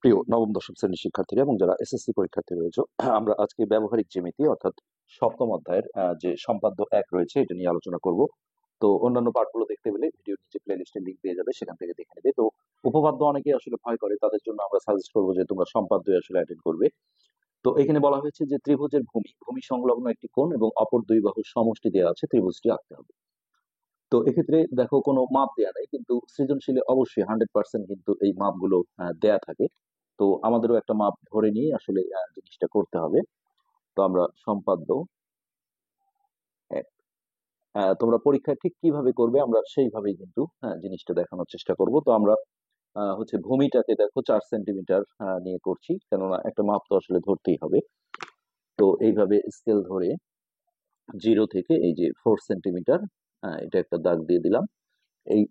প্রিয় নবম দশম শ্রেণীর শিক্ষার্থীরা এবং যারা এসএসসি পরীক্ষার্থী রয়েছে, আমরা আজকে ব্যবহারিক জ্যামিতি অর্থাৎ সপ্তম অধ্যায়ের যে সম্পাদ্য 1 রয়েছে এটা নিয়ে আলোচনা করব। তো অন্যান্য পার্টগুলো দেখতে পেলে ভিডিওর নিচে প্লেলিস্টের লিংক পেয়ে যাবে, সেখান থেকে দেখে নেবে। তো উপপাদ্য অনেকেই আসলে ভয় করে, তাদের জন্য আমরা সাজেস্ট করবো যে তোমরা সম্পাদ্য আসলে অ্যাটেন্ড করবে। তো এখানে বলা হয়েছে যে ত্রিভুজের ভূমি সংলগ্ন একটি কোণ এবং অপর দুই বাহুর সমষ্টি দেওয়া আছে, ত্রিভুজটি আঁকতে হবে। তো এক্ষেত্রে দেখো কোনো মাপ দেয়া নাই, কিন্তু সৃজনশীলে অবশ্যই 100% কিন্তু এই মাপগুলো দেয়া থাকে। তো আমাদেরও একটা মাপ ধরে নিয়ে আসলে জিনিসটা করতে হবে। তো আমরা সম্পাদ্য এক, তোমরা পরীক্ষায় ঠিক কিভাবে করবে আমরা সেইভাবেই কিন্তু জিনিসটা দেখানোর চেষ্টা করব। তো আমরা হচ্ছে ভূমিটাকে দেখো 4 সেন্টিমিটার নিয়ে করছি, কেননা একটা মাপ তো আসলে ধরতেই হবে। তো এইভাবে স্কেল ধরে 0 থেকে এই যে 4 সেন্টিমিটার, এটা একটা দাগ দিয়ে দিলাম।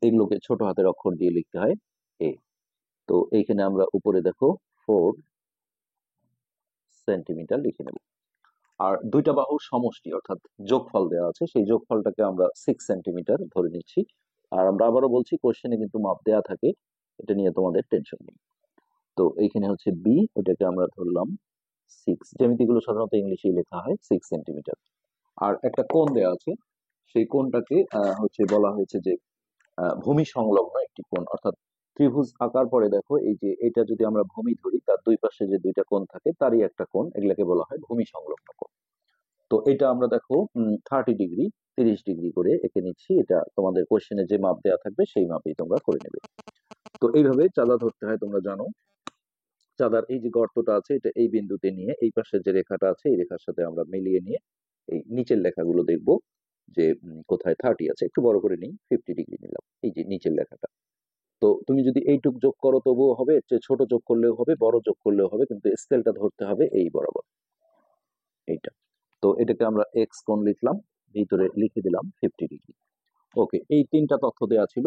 এইগুলোকে ছোট হাতের অক্ষর দিয়ে লিখতে হয় এ। তো এইখানে আমরা উপরে দেখো 4 সেন্টিমিটার লিখে নেব। আর দুইটা বাহুর সমষ্টি অর্থাৎ যোগফল দেওয়া আছে, সেই যোগফলটাকে আমরা 6 সেন্টিমিটার ধরে নিচ্ছি। আর আমরা আবারও বলছি, কোশ্চেনে কিন্তু মাপ দেওয়া থাকে, এটা নিয়ে তোমাদের টেনশন নেই। তো এইখানে হচ্ছে বি, ওটাকে আমরা ধরলাম 6। জ্যামিতিগুলো সাধারণত ইংলিশেই লেখা হয় 6 সেন্টিমিটার। আর একটা কোণ দেওয়া আছে, সেই কোণটাকে হচ্ছে বলা হয়েছে যে ভূমি সংলগ্ন একটি কোণ। অর্থাৎ ত্রিভুজ আঁকার পরে দেখো এই যে এটা যদি আমরা ভূমি ধরি, তার দুই পাশে যে দুইটা কোণ থাকে তারই একটা কোণ, এগুলাকে বলা হয় ভূমি সংলগ্ন কোণ। তো এটা আমরা দেখো 30 ডিগ্রি 30 ডিগ্রি করে এঁকে নিচ্ছি। এটা তোমাদের কোশ্চেনে যে মাপ দেওয়া থাকবে সেই মাপেই তোমরা করে নেবে। তো এইভাবে চাঁদা ধরতে হয়, তোমরা জানো। চাঁদার এই যে গর্তটা আছে, এটা এই বিন্দুতে নিয়ে এই পাশের যে রেখাটা আছে এই রেখার সাথে আমরা মিলিয়ে নিয়ে এই নিচের লেখাগুলো দেখবো যে কোথায় 30 আছে। একটু বড় করে নিই, 50 ডিগ্রি নিলাম, এই যে নিচের লেখাটা। তো তুমি যদি এইটুক যোগ করো তবুও হবে, এর চেয়ে ছোট যোগ করলেও হবে, বড় যোগ করলেও হবে, কিন্তু স্কেলটা ধরতে হবে এই বরাবর, এইটা। তো এটাকে আমরা এক্স কোণ লিখলাম, ভিতরে লিখে দিলাম 50 ডিগ্রি। ওকে, এই তিনটা তথ্য দেওয়া ছিল।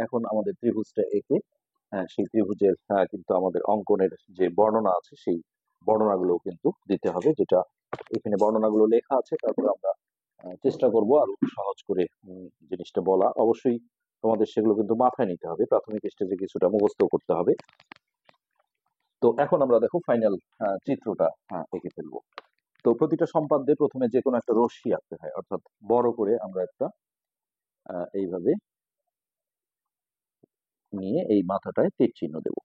এখন আমাদের ত্রিভুজটা এঁকে সেই ত্রিভুজের কিন্তু আমাদের অঙ্কনের যে বর্ণনা আছে সেই বর্ণনাগুলো কিন্তু দিতে হবে, যেটা এখানে বর্ণনাগুলো লেখা আছে। তারপর আমরা চেষ্টা করব আরো সহজ করে জিনিসটা বলা। অবশ্যই তোমাদের সেগুলো কিন্তু মাথায় নিতে হবে, প্রাথমিক স্টেজে কিছুটা মুখস্থ করতে হবে। তো এখন আমরা দেখো ফাইনাল চিত্রটা এঁকে ফেলবো। তো প্রতিটা সম্পাদ্যে প্রথমে যে কোনো একটা রশ্মি আঁকতে হয়, অর্থাৎ বড় করে আমরা একটা এইভাবে নিয়ে এই মাথাটায় তীর চিহ্ন দেব।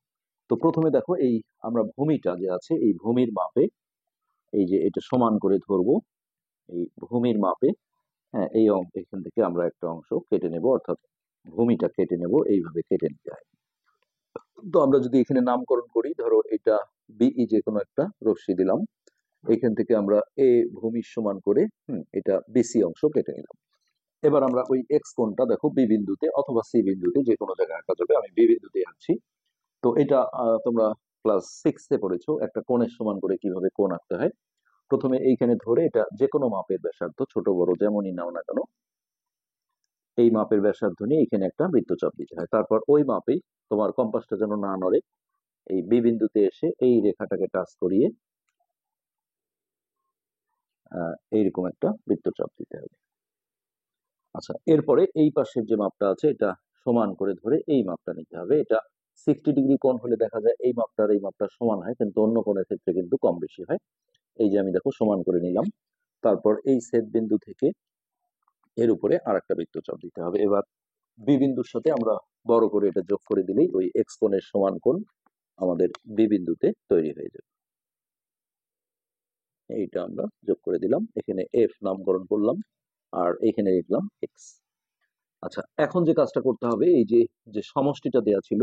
তো প্রথমে দেখো এই আমরা ভূমিটা যে আছে এই ভূমির মাপে, এই যে এটা সমান করে ধরবো, এই ভূমির মাপে এই এখান থেকে আমরা একটা অংশ কেটে নেব, অর্থাৎ ভূমিটা কেটে নেব, এইভাবে কেটে নিতে হয়। তো আমরা যদি এখানে নামকরণ করি, ধরো এটা বিই যে কোনো একটা রশ্মি দিলাম, এখান থেকে আমরা এ ভূমির সমান করে এটা বিসি অংশ কেটে নিলাম। এবার আমরা ওই এক্স কোণটা দেখো বি বিন্দুতে অথবা সি বিন্দুতে যে কোনো জায়গায় আঁকা যাবে, আমি বি বিন্দুতে আঁকছি। তো এটা তোমরা ক্লাস 6-এ পড়েছো, একটা কোণের সমান করে কিভাবে কোণ আঁকতে হয়। প্রথমে এইখানে ধরে এটা যে কোনো মাপের ব্যাসার্ধ, ছোট বড় যেমনই নাও না কেন, এই মাপের ব্যাসার্ধ নিয়ে এখানে একটা বৃত্তচাপ দিতে হয়। তারপর ওই মাপেই তোমার কম্পাসটা যেন না নড়ে, এই বি বিন্দুতে এসে এই রেখাটাকে টাচ করিয়ে এইরকম একটা বৃত্তচাপ দিতে হবে। আচ্ছা, এরপরে এই পাশের যে মাপটা আছে এটা সমান করে ধরে এই মাপটা নিতে হবে। এটা 60 ডিগ্রি কোণ হলে দেখা যায় এই মাপটার এই মাপটা সমান হয়, কিন্তু অন্য কোণের ক্ষেত্রে কিন্তু কম বেশি হয়। এই যে আমি দেখো সমান করে নিলাম। তারপর এই ছেদ বিন্দু থেকে এর উপরে আর একটা বৃত্তচাপ দিতে হবে। এবার বি বিন্দুর সাথে আমরা বড় করে এটা যোগ করে দিলেই ওই এক্স কোণের সমান কোণ আমাদের বি বিন্দুতে তৈরি হয়ে যাবে। এইটা আমরা যোগ করে দিলাম, এখানে এফ নামকরণ করলাম, আর এখানে লিখলাম এক্স। আচ্ছা, এখন যে কাজটা করতে হবে, এই যে যে সমষ্টিটা দেয়া ছিল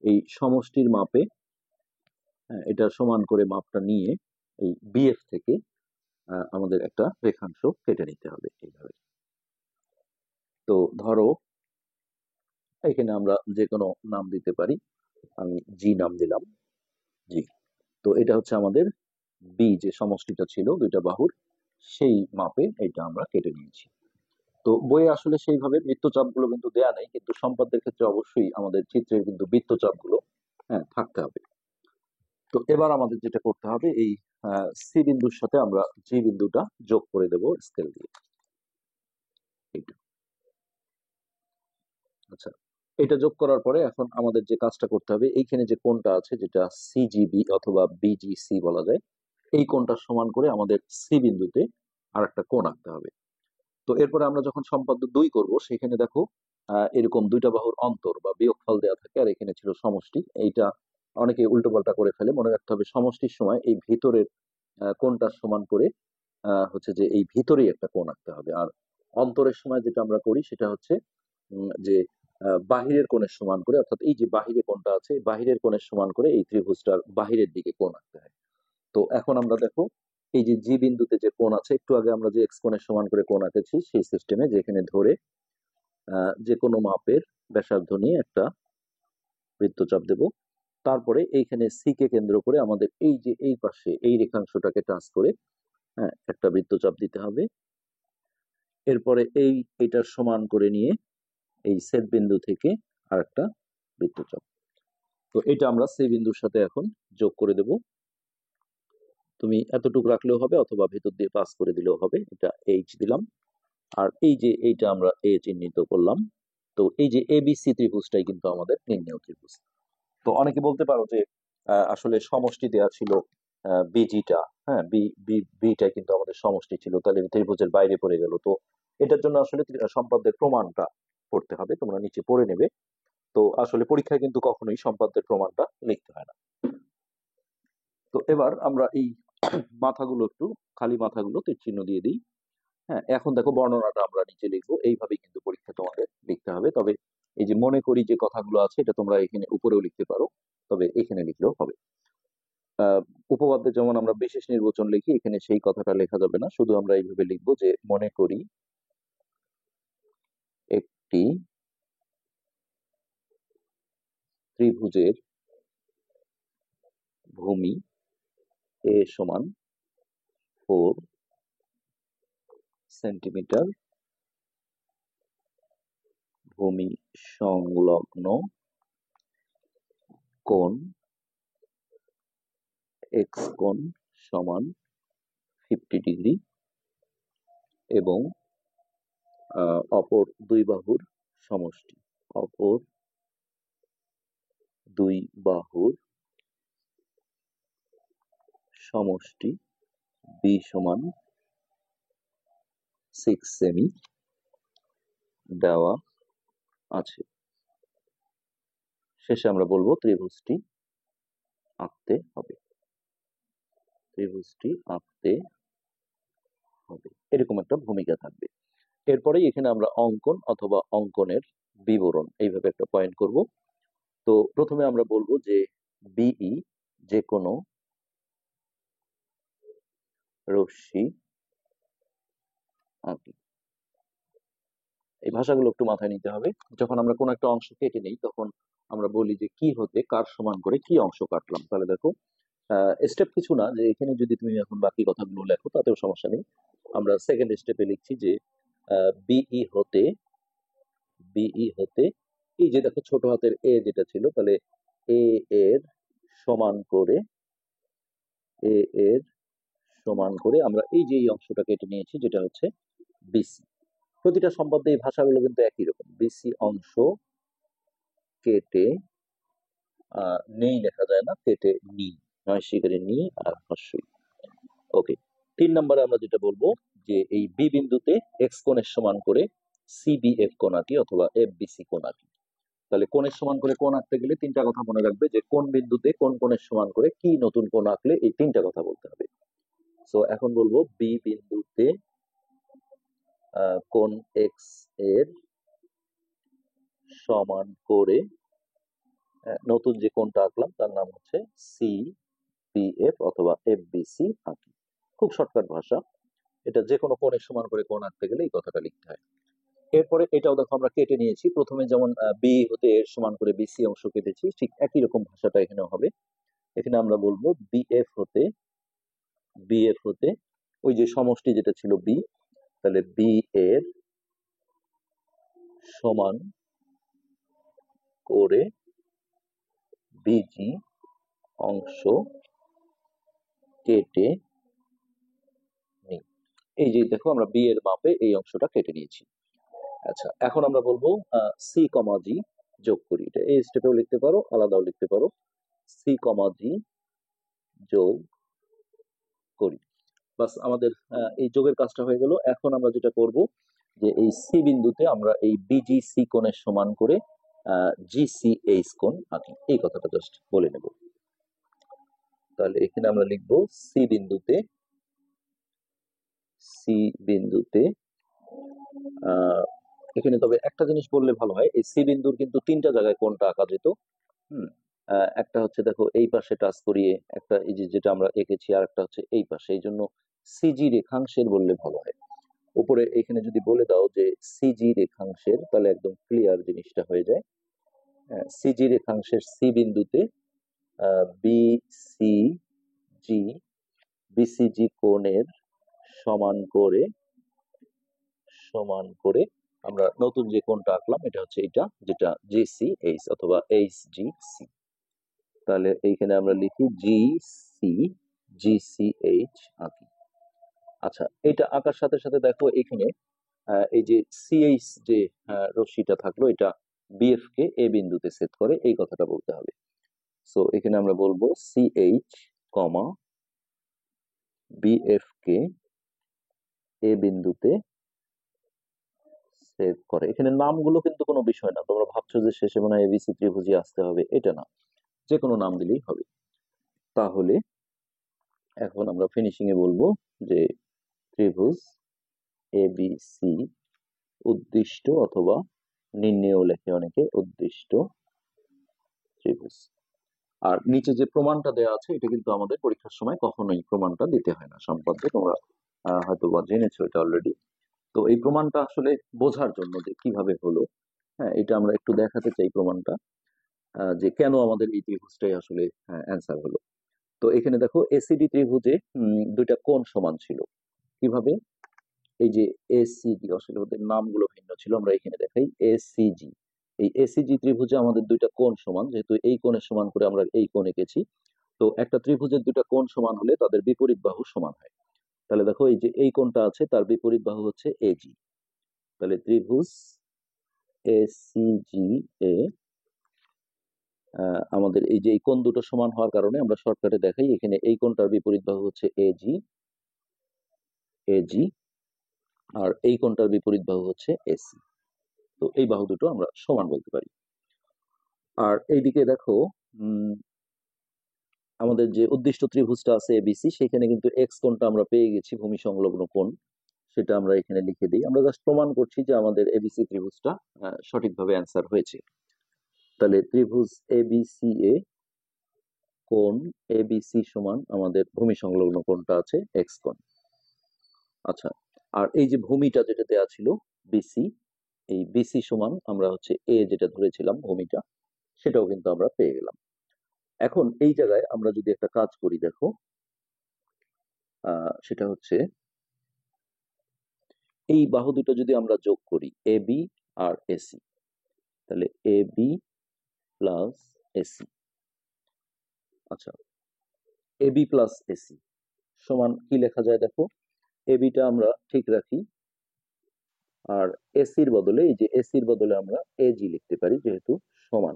এই সমষ্টির মাপে এটা সমান করে মাপটা নিয়ে এই বিএফ থেকে আমাদের একটা রেখাংশ কেটে নিতে হবে এইভাবে। তো ধরো এখানে আমরা যে কোনো নাম দিতে পারি, আমি জি নাম দিলাম, জি। তো এটা হচ্ছে আমাদের বি যে সমষ্টিটা ছিল দুইটা বাহুর, সেই মাপে এটা আমরা কেটে নিয়েছি। তো বইয়ে আসলে সেইভাবে বৃত্তচাপ গুলো কিন্তু দেয়া নেই, কিন্তু সম্পাদ্যের ক্ষেত্রে অবশ্যই আমাদের চিত্রের কিন্তু বৃত্তচাপ গুলো থাকতে হবে। তো এবার আমাদের যেটা করতে হবে, এই সি বিন্দুর সাথে আমরা জি বিন্দুটা যোগ করে দেব স্কেল দিয়ে, এইটা। আচ্ছা, এটা যোগ করার পরে এখন আমাদের যে কাজটা করতে হবে, এইখানে যে কোণটা আছে যেটা সিজিবি অথবা বিজিসি বলা যায়, এই কোণটা সমান করে আমাদের সি বিন্দুতে আর একটা কোণ আঁকতে হবে। তো এরপরে আমরা যখন সম্পাদ্য 2 করব, সেখানে দেখো এরকম দুইটা বাহুর অন্তর বা বিয়োগফল দেওয়া থাকে, আর এখানে ছিল সমষ্টি। এইটা অনেকে উল্টো পাল্টা করে ফেলে, মনে রাখতে হবে সমষ্টির সময় এই ভিতরের কোণটা সমান করে হচ্ছে যে এই ভিতরেই একটা কোণ আঁকতে হবে। আর অন্তরের সময় যেটা আমরা করি সেটা হচ্ছে যে বাহিরের কোণের সমান করে, অর্থাৎ এই যে বাহিরে কোণটা আছে, এই বাহিরের কোণের সমান করে এই ত্রিভুজটার বাহিরের দিকে কোণ আঁকতে হয়। তো এখন আমরা দেখো এই যে জি বিন্দুতে যে কোণ আছে, একটু আগে আমরা যে এক্স কোণের সমান করে কোণ আঁকেছি সেই সিস্টেমে, যেখানে ধরে যে কোনো মাপের ব্যাসার্ধ নিয়ে একটা বৃত্তচাপ দেব। তারপরে এইখানে সি কে কেন্দ্র করে আমাদের এই যে এই পাশে এই রেখাংশটাকে টাচ করে একটা বৃত্তচাপ দিতে হবে। এরপরে এইটার সমান করে নিয়ে এই সেট বিন্দু থেকে আর একটা বৃত্তচাপ। তো এটা আমরা সি বিন্দুর সাথে এখন যোগ করে দেব। তুমি এতটুকু রাখলেও হবে অথবা ভেতর দিয়ে পাস করে দিলেও হবে। এটা এইচ দিলাম, আর এই যে এইটা আমরা এ চিহ্নিত করলাম। তো এই যে এবিসি ত্রিভুজটাই কিন্তু আমাদের নির্ণেয় ত্রিভুজ। তো অনেকে বলতে পারো যে আসলে সমষ্টি দেয়া ছিল বিজিটা, হ্যাঁ বিটা কিন্তু আমাদের সমষ্টি ছিল, তাহলে ত্রিভুজের বাইরে পড়ে গেল। তো এটার জন্য আসলে সম্পাদ্যের প্রমাণটা পড়তে হবে, তোমরা নিচে পড়ে নেবে। তো আসলে পরীক্ষায় কিন্তু কখনোই সম্পাদ্যের প্রমাণটা লিখতে হয় না। তো এবার আমরা এই মাথাগুলো একটু খালি মাথাগুলো তীর চিহ্ন দিয়ে দিই। হ্যাঁ, এখন দেখো বর্ণনাটা আমরা নিচে লিখবো, এইভাবেই কিন্তু পরীক্ষা তোমাদের লিখতে হবে। তবে এই যে মনে করি যে কথাগুলো আছে এটা তোমরা এখানে উপরেও লিখতে পারো, তবে এখানে লিখলেও হবে। উপপাদ্যে যেমন আমরা বিশেষ নির্বাচন লিখি, এখানে সেই কথাটা লেখা যাবে না, শুধু আমরা এইভাবে লিখবো যে মনে করি একটি ত্রিভুজের ভূমি এ সমান 4 সেন্টিমিটার, ভূমি সংলগ্ন কোণ এক্স কোণ সমান 50 ডিগ্রি, এবং অপর দুই বাহুর সমষ্টি, অপর দুই বাহুর সমষ্টি বি সমান 6 সেমি দেওয়া আছে। শেষে আমরা বলবো ত্রিভুজটি আঁকতে হবে, ত্রিভুজটি আঁকতে হবে, এরকম একটা ভূমিকা থাকবে। এরপরে এখানে আমরা অঙ্কন অথবা অঙ্কনের বিবরণ এইভাবে একটা পয়েন্ট করব। তো প্রথমে আমরা বলবো যে বিই যে কোনো রশ্মি আঁকি। এই ভাষাগুলো একটু মাথায় নিতে হবে। যখন আমরা কোনো একটা অংশ কেটে নিই তখন আমরা বলি যে কি হতে কার সমান করে কি অংশ কাটলাম। তাহলে দেখো স্টেপ কিছু না, যে এখানে যদি তুমি এখন বাকি কথাগুলো লেখো তাতেও সমস্যা নেই। আমরা সেকেন্ড স্টেপে লিখছি যে বিই হতে, বিই হতে এই যে দেখো ছোট হাতের এ যেটা ছিল, তাহলে এ এর সমান করে, এ এর সমান করে আমরা এই যে এই অংশটা কেটে নিয়েছি যেটা হচ্ছে বিসি। প্রতিটা সম্পাদ্যে এই ভাষাগুলো কিন্তু একই রকম, বিসি অংশ কেটে নেই লেখা যায় না, কেটে নি, নয় শিকারে নি আর হস্যই। ওকে, 3 নম্বরে আমরা যেটা বলবো যে এই বি বিন্দুতে এক্স কোণের সমান করে সিবিএফ কোণ আঁকি অথবা এফবিসি কোণ আঁকি। তাহলে কোণের সমান করে কোণ আঁকতে গেলে তিনটা কথা মনে রাখবে, যে কোন বিন্দুতে কোন কোণের সমান করে কি নতুন কোণ আঁকলে, এই তিনটা কথা বলতে হবে। সো এখন বলবো বি বিন্দুতে কোণ এক্স এর সমান করে নতুন যে কোণটা আঁকলাম তার নাম হচ্ছে সিবিএফ অথবা এফবিসি আঁকি। খুব শর্টকাট ভাষা, এটা যে কোনো কোণের সমান করে কোণ আঁকতে গেলে এই কথাটা লিখতে হয়। এরপরে এটাও দেখো আমরা কেটে নিয়েছি, প্রথমে যেমন বি হতে এর সমান করে বিসি অংশ কেটেছি, ঠিক একই রকম ভাষাটা এখানেও হবে। এখানে আমরা বলবো বিএফ হতে, বিএফ হতে ওই যে সমষ্টি যেটা ছিল বি, তাহলে বি এর সমান করে বিজি অংশ কেটে নিই। এই যে দেখো আমরা বি এর মাপে এই অংশটা কেটে নিয়েছি। আচ্ছা, এখন আমরা বলবো সি কমা জি, যোগ করি। এটা এই স্টেপেও লিখতে পারো, আলাদাও লিখতে পারো, সি কমা জি যোগ করি। বাস আমাদের এই যোগের কাজটা হয়ে গেল। এখন আমরা যেটা করব যে এই সি বিন্দুতে আমরা এই বিজিসি কোণের সমান করে জিসিএইচ কোণ আঁকি, এই কথাটা জাস্ট বলে নেব। তাহলে এখানে আমরা লিখব সি বিন্দুতে এখানে তবে একটা জিনিস বললে ভালো হয়, এই সি বিন্দুর কিন্তু তিনটা জায়গায় কোণটা আঁকা যেত। একটা হচ্ছে দেখো এই পাশে টাচ করিয়ে, একটা এই যে যেটা আমরা এঁকেছি, আর একটা হচ্ছে এই পাশে, এই জন্য সিজি রেখাংশের বললে ভালো হয়। উপরে এখানে যদি বলে দাও যে সিজি রেখাংশের, তাহলে একদম ক্লিয়ার জিনিসটা হয়ে যায়। সিজি রেখাংশের সি বিন্দুতে বিসিজি কোণের সমান করে আমরা নতুন যে কোণটা আঁকলাম এটা হচ্ছে এটা, যেটা জিসিএইচ অথবা এইচজিসি। তাহলে এইখানে আমরা লিখি জিসিএইচ আঁকি। আচ্ছা, এটা আঁকার সাথে সাথে দেখো এখানে এই যে সিএইচ যে রশ্মিটা থাকলো, এটা বিএফ কে এ বিন্দুতে সেট করে, এই কথাটা বলতে হবে। সো এখানে আমরা বলবো সিএইচ কমা বিএফ কে এ বিন্দুতে সেট করে। এখানে নামগুলো কিন্তু কোনো বিষয় না, তোমরা ভাবছো যে শেষে মনে হয় এবিসি ত্রিভুজই আসতে হবে, এটা না, যে কোনো নাম দিলেই হবে। তাহলে এখন আমরা ফিনিশিং এ বলবো যে ত্রিভুজ এবিসি উদ্দিষ্ট, অথবা নির্ণেয় লেখে অনেকে, উদ্দিষ্ট ত্রিভুজ। আর নিচে যে প্রমাণটা দেওয়া আছে, এটা কিন্তু আমাদের পরীক্ষার সময় কখনোই প্রমাণটা দিতে হয় না সম্পাদ্য, তোমরা হয়তো বা জেনেছো এটা অলরেডি। তো এই প্রমাণটা আসলে বোঝার জন্য যে কিভাবে হলো, হ্যাঁ, এটা আমরা একটু দেখাতে চাই প্রমাণটা, যে কেন আমাদের এই ত্রিভুজটাই আসলে অ্যান্সার হলো। তো এখানে দেখো এসিডি ত্রিভুজে দুইটা কোণ সমান ছিল। কিভাবে? এই যে এসিডি, আসলে ওদের নামগুলো ভিন্ন ছিল, আমরা এখানে দেখাই এসিজি। এই এসিজি ত্রিভুজে আমাদের দুইটা কোণ সমান, যেহেতু এই কোণের সমান করে আমরা এই কোণ এঁকেছি। তো একটা ত্রিভুজের দুইটা কোণ সমান হলে তাদের বিপরীত বাহু সমান হয়। তাহলে দেখো এই যে এই কোণটা আছে, তার বিপরীত বাহু হচ্ছে এজি। তাহলে ত্রিভুজ এসিজি এ আমাদের এই যে এই কোণ দুটো সমান হওয়ার কারণে আমরা শর্টকাটে দেখাই, এখানে এই কোণটার বিপরীত বাহু হচ্ছে এজি, আর এই কোণটার বিপরীত বাহু হচ্ছে এসি। তো এই বাহু দুটো আমরা সমান বলতে পারি। আর এইদিকে দেখো আমাদের যে উদ্দিষ্ট ত্রিভুজটা আছে এবিসি, সেখানে কিন্তু এক্স কোণটা আমরা পেয়ে গেছি, ভূমি সংলগ্ন কোণ, সেটা আমরা এখানে লিখে দিই। আমরা জাস্ট প্রমাণ করছি যে আমাদের এবিসি ত্রিভুজটা সঠিকভাবে অ্যান্সার হয়েছে। তাহলে ত্রিভুজ এবিসি এ কোণ এবিসি সমান আমাদের ভূমি সংলগ্ন কোণটা আছে এক্স কোণ। আচ্ছা, আর এই যে ভূমিটা যেটা দেওয়া ছিল বিসি, এই বিসি সমান আমরা হচ্ছে এ যেটা ধরেছিলাম ভূমিটা, সেটাও কিন্তু আমরা পেয়ে গেলাম। এখন এই জায়গায় আমরা যদি একটা কাজ করি, দেখো সেটা হচ্ছে এই বাহু দুটো যদি আমরা যোগ করি, এ বি আর এসি, তাহলে এ বি প্লাস এসি। আচ্ছা, এ বি প্লাস এসি সমান কি লেখা যায় দেখো, এ বিটা আমরা ঠিক রাখি, আর এসির বদলে, এই যে এসির বদলে আমরা এজি লিখতে পারি যেহেতু সমান।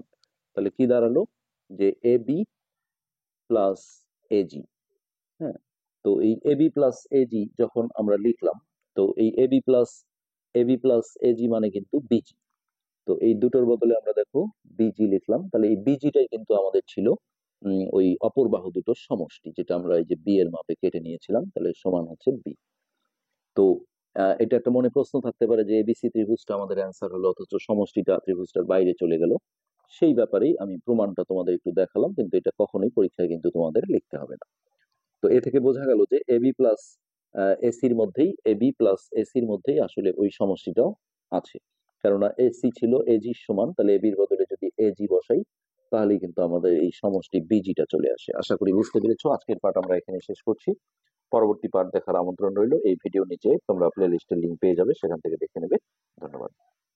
তাহলে কি দাঁড়ালো যে এ বি প্লাস এজি। হ্যাঁ, তো এই এবি প্লাস এজি যখন আমরা লিখলাম, তো এই এবি প্লাস এজি মানে কিন্তু বিজি। তো এই দুটোর বদলে আমরা দেখো বিজি লিখলাম, তাহলে এই বিজিটাই কিন্তু আমাদের ছিল ওই অপর বাহু দুটোর সমষ্টি, যেটা আমরা এই যে বি এর মাপে কেটে নিয়েছিলাম, তাহলে সমান হচ্ছে বি। তো এটা একটা মনে প্রশ্ন থাকতে পারে যে এবিসি ত্রিভুজটা আমাদের অ্যান্সার হলো, অথচ সমষ্টিটা ত্রিভুজটার বাইরে চলে গেল। সেই ব্যাপারেই আমি প্রমাণটা তোমাদের একটু দেখালাম, কিন্তু এটা কখনোই পরীক্ষায় কিন্তু তোমাদের লিখতে হবে না। তো এ থেকে বোঝা গেল যে এবি প্লাস এসির মধ্যেই আসলে ওই সমষ্টিটাও আছে, কেননা এসি ছিল এজির সমান, তাহলে এবির বদলে যদি এজি বসাই, তাহলেই কিন্তু আমাদের এই সমষ্টি বিজিটা চলে আসে। আশা করি বুঝতে পেরেছো। আজকের পাঠ আমরা এখানে শেষ করছি। পরবর্তী পাঠ দেখার আমন্ত্রণ রইল। এই ভিডিও নিচে তোমরা প্লে লিস্টের লিঙ্ক পেয়ে যাবে, সেখান থেকে দেখে নেবে। ধন্যবাদ।